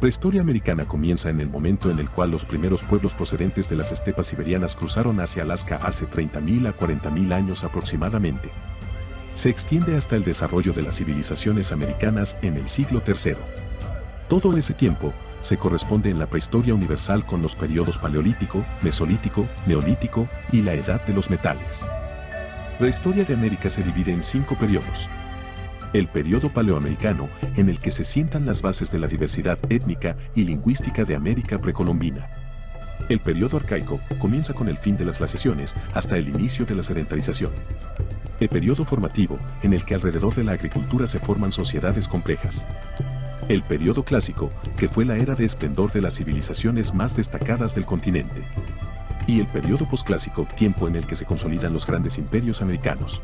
prehistoria americana comienza en el momento en el cual los primeros pueblos procedentes de las estepas siberianas cruzaron hacia Alaska hace 30.000 a 40.000 años aproximadamente. Se extiende hasta el desarrollo de las civilizaciones americanas en el siglo III. Todo ese tiempo se corresponde en la prehistoria universal con los periodos Paleolítico, Mesolítico, Neolítico y la Edad de los Metales. La historia de América se divide en 5 periodos. El periodo paleoamericano, en el que se sientan las bases de la diversidad étnica y lingüística de América precolombina. El periodo arcaico comienza con el fin de las glaciaciones hasta el inicio de la sedentarización. El periodo formativo, en el que alrededor de la agricultura se forman sociedades complejas. El periodo clásico, que fue la era de esplendor de las civilizaciones más destacadas del continente. Y el periodo posclásico, tiempo en el que se consolidan los grandes imperios americanos.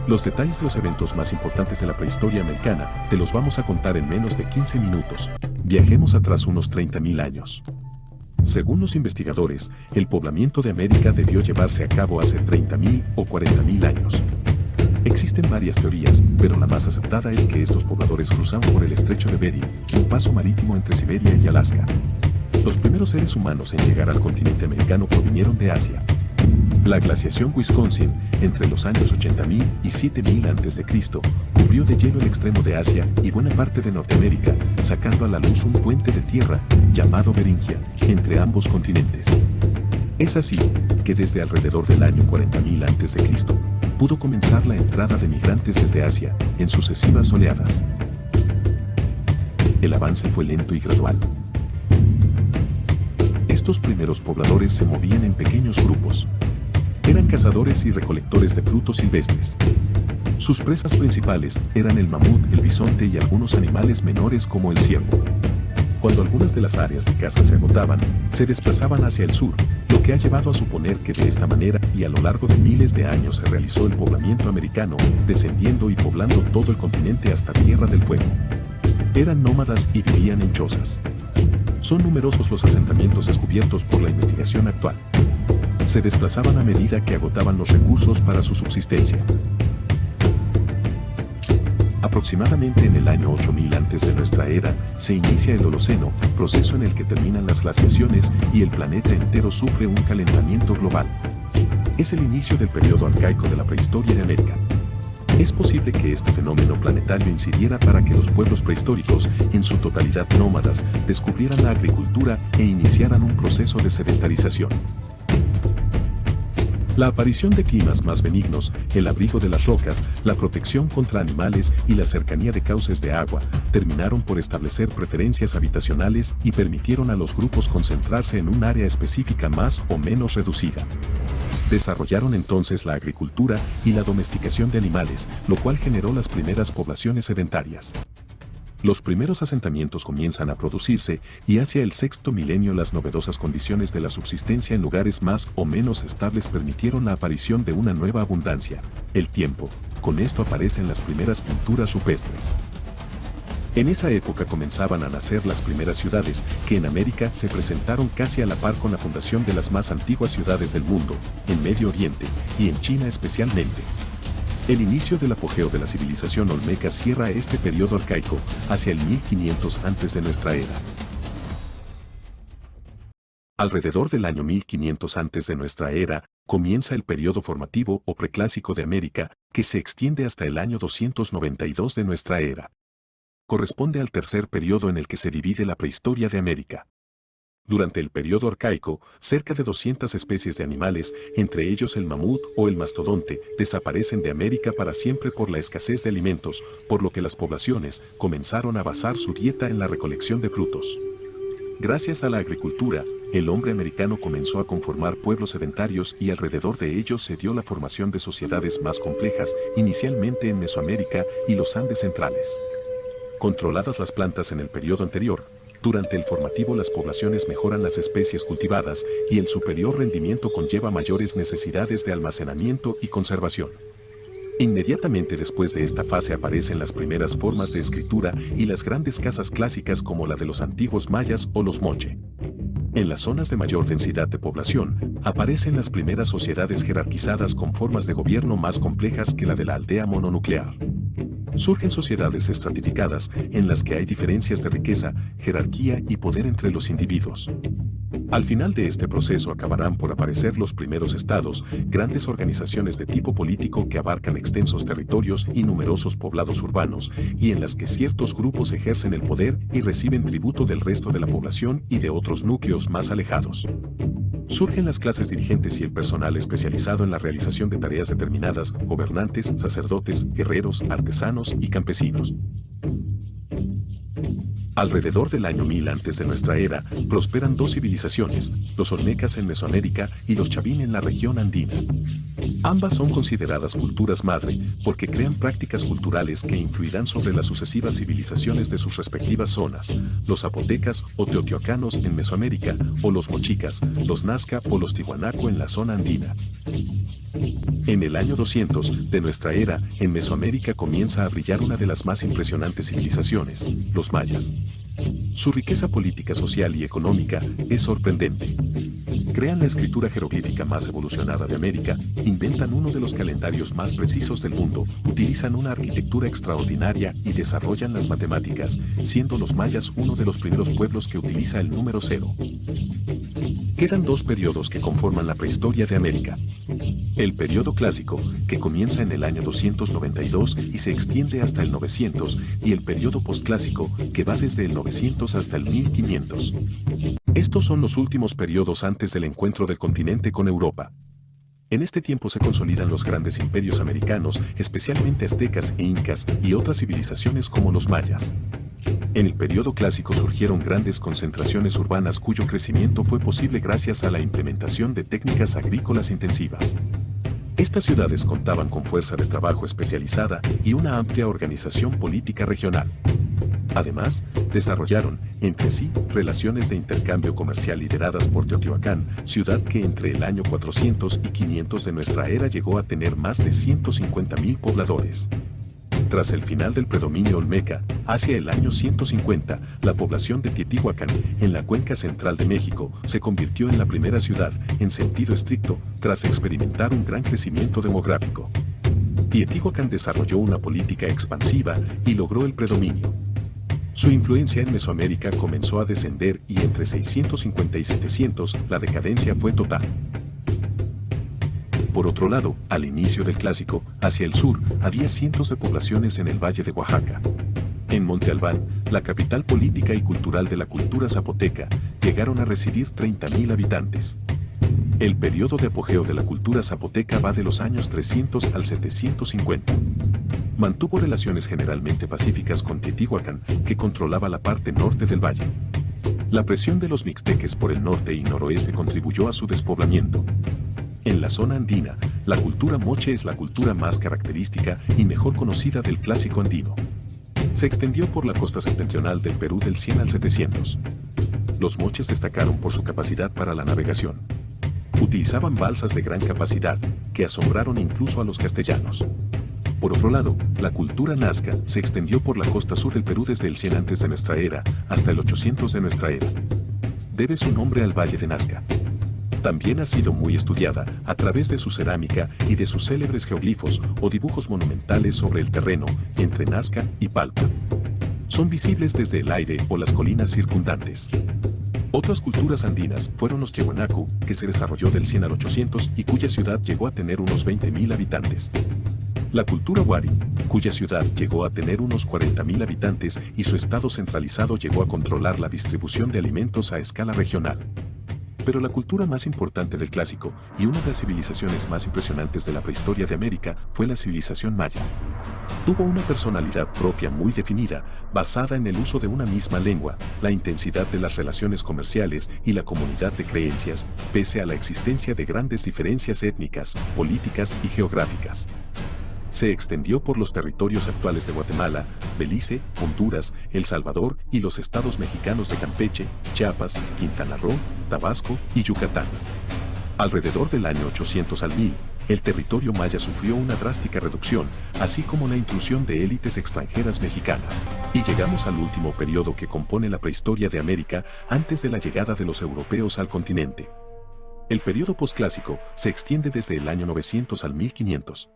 Los detalles de los eventos más importantes de la prehistoria americana te los vamos a contar en menos de 15 minutos. Viajemos atrás unos 30.000 años. Según los investigadores, el poblamiento de América debió llevarse a cabo hace 30.000 o 40.000 años. Existen varias teorías, pero la más aceptada es que estos pobladores cruzaron por el estrecho de Bering, un paso marítimo entre Siberia y Alaska. Los primeros seres humanos en llegar al continente americano provinieron de Asia. La glaciación Wisconsin, entre los años 80.000 y 7.000 a.C., cubrió de hielo el extremo de Asia y buena parte de Norteamérica, sacando a la luz un puente de tierra, llamado Beringia, entre ambos continentes. Es así, que desde alrededor del año 40.000 a.C., pudo comenzar la entrada de migrantes desde Asia, en sucesivas oleadas. El avance fue lento y gradual. Estos primeros pobladores se movían en pequeños grupos. Eran cazadores y recolectores de frutos silvestres. Sus presas principales eran el mamut, el bisonte y algunos animales menores como el ciervo. Cuando algunas de las áreas de caza se agotaban, se desplazaban hacia el sur, lo que ha llevado a suponer que de esta manera y a lo largo de miles de años se realizó el poblamiento americano, descendiendo y poblando todo el continente hasta Tierra del Fuego. Eran nómadas y vivían en chozas. Son numerosos los asentamientos descubiertos por la investigación actual. Se desplazaban a medida que agotaban los recursos para su subsistencia. Aproximadamente en el año 8000 antes de nuestra era, se inicia el Holoceno, proceso en el que terminan las glaciaciones y el planeta entero sufre un calentamiento global. Es el inicio del periodo arcaico de la prehistoria de América. Es posible que este fenómeno planetario incidiera para que los pueblos prehistóricos, en su totalidad nómadas, descubrieran la agricultura e iniciaran un proceso de sedentarización. La aparición de climas más benignos, el abrigo de las rocas, la protección contra animales y la cercanía de cauces de agua terminaron por establecer preferencias habitacionales y permitieron a los grupos concentrarse en un área específica más o menos reducida. Desarrollaron entonces la agricultura y la domesticación de animales, lo cual generó las primeras poblaciones sedentarias. Los primeros asentamientos comienzan a producirse y hacia el sexto milenio las novedosas condiciones de la subsistencia en lugares más o menos estables permitieron la aparición de una nueva abundancia, el tiempo. Con esto aparecen las primeras pinturas rupestres. En esa época comenzaban a nacer las primeras ciudades, que en América se presentaron casi a la par con la fundación de las más antiguas ciudades del mundo, en Medio Oriente y en China especialmente. El inicio del apogeo de la civilización olmeca cierra este periodo arcaico hacia el 1500 antes de nuestra era. Alrededor del año 1500 antes de nuestra era, comienza el periodo formativo o preclásico de América, que se extiende hasta el año 292 de nuestra era. Corresponde al tercer periodo en el que se divide la prehistoria de América. Durante el periodo arcaico, cerca de 200 especies de animales, entre ellos el mamut o el mastodonte, desaparecen de América para siempre por la escasez de alimentos, por lo que las poblaciones comenzaron a basar su dieta en la recolección de frutos. Gracias a la agricultura, el hombre americano comenzó a conformar pueblos sedentarios y alrededor de ellos se dio la formación de sociedades más complejas, inicialmente en Mesoamérica y los Andes centrales. Controladas las plantas en el periodo anterior, durante el formativo las poblaciones mejoran las especies cultivadas y el superior rendimiento conlleva mayores necesidades de almacenamiento y conservación. Inmediatamente después de esta fase aparecen las primeras formas de escritura y las grandes casas clásicas como la de los antiguos mayas o los moche. En las zonas de mayor densidad de población, aparecen las primeras sociedades jerarquizadas con formas de gobierno más complejas que la de la aldea mononuclear. Surgen sociedades estratificadas en las que hay diferencias de riqueza, jerarquía y poder entre los individuos. Al final de este proceso acabarán por aparecer los primeros estados, grandes organizaciones de tipo político que abarcan extensos territorios y numerosos poblados urbanos, y en las que ciertos grupos ejercen el poder y reciben tributo del resto de la población y de otros núcleos más alejados. Surgen las clases dirigentes y el personal especializado en la realización de tareas determinadas, gobernantes, sacerdotes, guerreros, artesanos y campesinos. Alrededor del año 1000 antes de nuestra era, prosperan dos civilizaciones, los olmecas en Mesoamérica y los chavín en la región andina. Ambas son consideradas culturas madre porque crean prácticas culturales que influirán sobre las sucesivas civilizaciones de sus respectivas zonas, los zapotecas o teotihuacanos en Mesoamérica, o los mochicas, los nazca o los tihuanaco en la zona andina. En el año 200 de nuestra era, en Mesoamérica comienza a brillar una de las más impresionantes civilizaciones, los mayas. Su riqueza política, social y económica es sorprendente. Crean la escritura jeroglífica más evolucionada de América, inventan uno de los calendarios más precisos del mundo, utilizan una arquitectura extraordinaria y desarrollan las matemáticas, siendo los mayas uno de los primeros pueblos que utiliza el número cero. Quedan dos periodos que conforman la prehistoria de América. El periodo clásico, que comienza en el año 292 y se extiende hasta el 900, y el periodo posclásico, que va desde el 900 hasta el 1500. Estos son los últimos periodos antes del encuentro del continente con Europa. En este tiempo se consolidan los grandes imperios americanos, especialmente aztecas e incas, y otras civilizaciones como los mayas. En el periodo clásico surgieron grandes concentraciones urbanas cuyo crecimiento fue posible gracias a la implementación de técnicas agrícolas intensivas. Estas ciudades contaban con fuerza de trabajo especializada y una amplia organización política regional. Además, desarrollaron, entre sí, relaciones de intercambio comercial lideradas por Teotihuacán, ciudad que entre el año 400 y 500 de nuestra era llegó a tener más de 150.000 pobladores. Tras el final del predominio olmeca, hacia el año 150, la población de Teotihuacán, en la cuenca central de México, se convirtió en la primera ciudad, en sentido estricto, tras experimentar un gran crecimiento demográfico. Teotihuacán desarrolló una política expansiva y logró el predominio. Su influencia en Mesoamérica comenzó a descender y entre 650 y 700 la decadencia fue total. Por otro lado, al inicio del Clásico, hacia el sur, había cientos de poblaciones en el valle de Oaxaca. En Monte Albán, la capital política y cultural de la cultura zapoteca, llegaron a residir 30.000 habitantes. El periodo de apogeo de la cultura zapoteca va de los años 300 al 750. Mantuvo relaciones generalmente pacíficas con Teotihuacán, que controlaba la parte norte del valle. La presión de los mixteques por el norte y noroeste contribuyó a su despoblamiento. En la zona andina, la cultura moche es la cultura más característica y mejor conocida del clásico andino. Se extendió por la costa septentrional del Perú del 100 al 700. Los moches destacaron por su capacidad para la navegación. Utilizaban balsas de gran capacidad, que asombraron incluso a los castellanos. Por otro lado, la cultura nazca se extendió por la costa sur del Perú desde el 100 antes de nuestra era hasta el 800 de nuestra era. Debe su nombre al Valle de Nazca. También ha sido muy estudiada a través de su cerámica y de sus célebres geoglifos o dibujos monumentales sobre el terreno entre Nazca y Palpa. Son visibles desde el aire o las colinas circundantes. Otras culturas andinas fueron los tihuanaco, que se desarrolló del 100 al 800 y cuya ciudad llegó a tener unos 20.000 habitantes. La cultura huari, cuya ciudad llegó a tener unos 40.000 habitantes y su estado centralizado llegó a controlar la distribución de alimentos a escala regional. Pero la cultura más importante del clásico y una de las civilizaciones más impresionantes de la prehistoria de América fue la civilización maya. Tuvo una personalidad propia muy definida, basada en el uso de una misma lengua, la intensidad de las relaciones comerciales y la comunidad de creencias, pese a la existencia de grandes diferencias étnicas, políticas y geográficas. Se extendió por los territorios actuales de Guatemala, Belice, Honduras, El Salvador y los estados mexicanos de Campeche, Chiapas, Quintana Roo, Tabasco y Yucatán. Alrededor del año 800 al 1000, el territorio maya sufrió una drástica reducción, así como la intrusión de élites extranjeras mexicanas. Y llegamos al último periodo que compone la prehistoria de América antes de la llegada de los europeos al continente. El periodo posclásico se extiende desde el año 900 al 1500.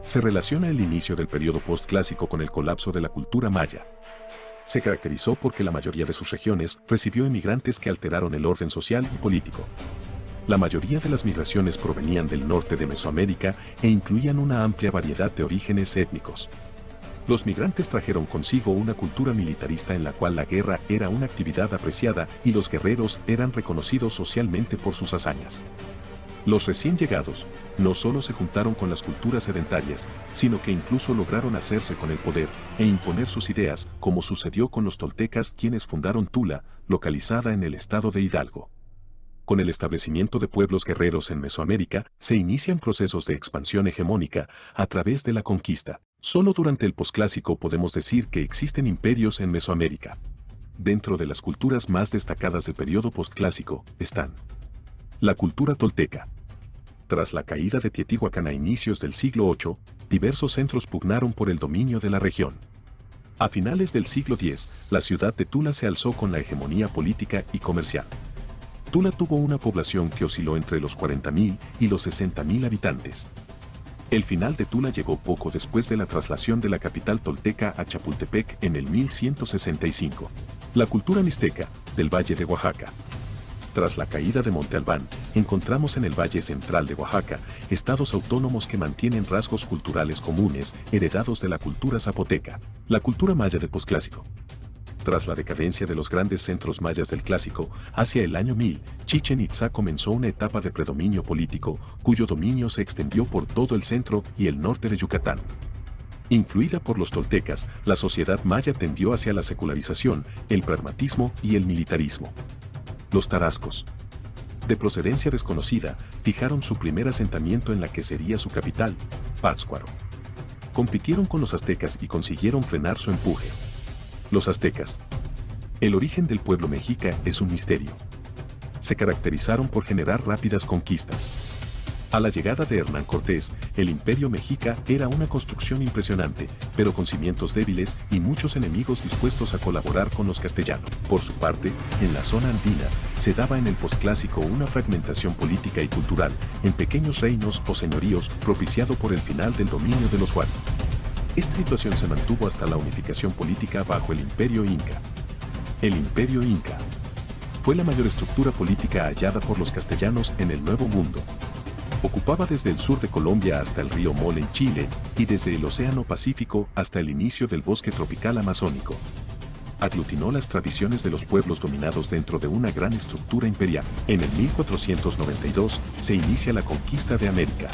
Se relaciona el inicio del periodo postclásico con el colapso de la cultura maya. Se caracterizó porque la mayoría de sus regiones recibió inmigrantes que alteraron el orden social y político. La mayoría de las migraciones provenían del norte de Mesoamérica e incluían una amplia variedad de orígenes étnicos. Los migrantes trajeron consigo una cultura militarista en la cual la guerra era una actividad apreciada y los guerreros eran reconocidos socialmente por sus hazañas. Los recién llegados no solo se juntaron con las culturas sedentarias, sino que incluso lograron hacerse con el poder e imponer sus ideas, como sucedió con los toltecas, quienes fundaron Tula, localizada en el estado de Hidalgo. Con el establecimiento de pueblos guerreros en Mesoamérica, se inician procesos de expansión hegemónica a través de la conquista. Solo durante el posclásico podemos decir que existen imperios en Mesoamérica. Dentro de las culturas más destacadas del periodo postclásico están la cultura tolteca. Tras la caída de Teotihuacán a inicios del siglo VIII, diversos centros pugnaron por el dominio de la región. A finales del siglo X, la ciudad de Tula se alzó con la hegemonía política y comercial. Tula tuvo una población que osciló entre los 40.000 y los 60.000 habitantes. El final de Tula llegó poco después de la traslación de la capital tolteca a Chapultepec en el 1165. La cultura mixteca, del Valle de Oaxaca. Tras la caída de Monte Albán, encontramos en el Valle Central de Oaxaca estados autónomos que mantienen rasgos culturales comunes heredados de la cultura zapoteca. La cultura maya del posclásico. Tras la decadencia de los grandes centros mayas del clásico, hacia el año 1000, Chichén Itzá comenzó una etapa de predominio político, cuyo dominio se extendió por todo el centro y el norte de Yucatán. Influida por los toltecas, la sociedad maya tendió hacia la secularización, el pragmatismo y el militarismo. Los tarascos, de procedencia desconocida, fijaron su primer asentamiento en la que sería su capital, Pátzcuaro. Compitieron con los aztecas y consiguieron frenar su empuje. Los aztecas. El origen del pueblo mexica es un misterio. Se caracterizaron por generar rápidas conquistas. A la llegada de Hernán Cortés, el imperio mexica era una construcción impresionante, pero con cimientos débiles y muchos enemigos dispuestos a colaborar con los castellanos. Por su parte, en la zona andina, se daba en el posclásico una fragmentación política y cultural, en pequeños reinos o señoríos, propiciado por el final del dominio de los huarpes. Esta situación se mantuvo hasta la unificación política bajo el Imperio Inca. El Imperio Inca fue la mayor estructura política hallada por los castellanos en el Nuevo Mundo. Ocupaba desde el sur de Colombia hasta el río Mol en Chile y desde el Océano Pacífico hasta el inicio del bosque tropical amazónico. Aglutinó las tradiciones de los pueblos dominados dentro de una gran estructura imperial. En el 1492 se inicia la conquista de América.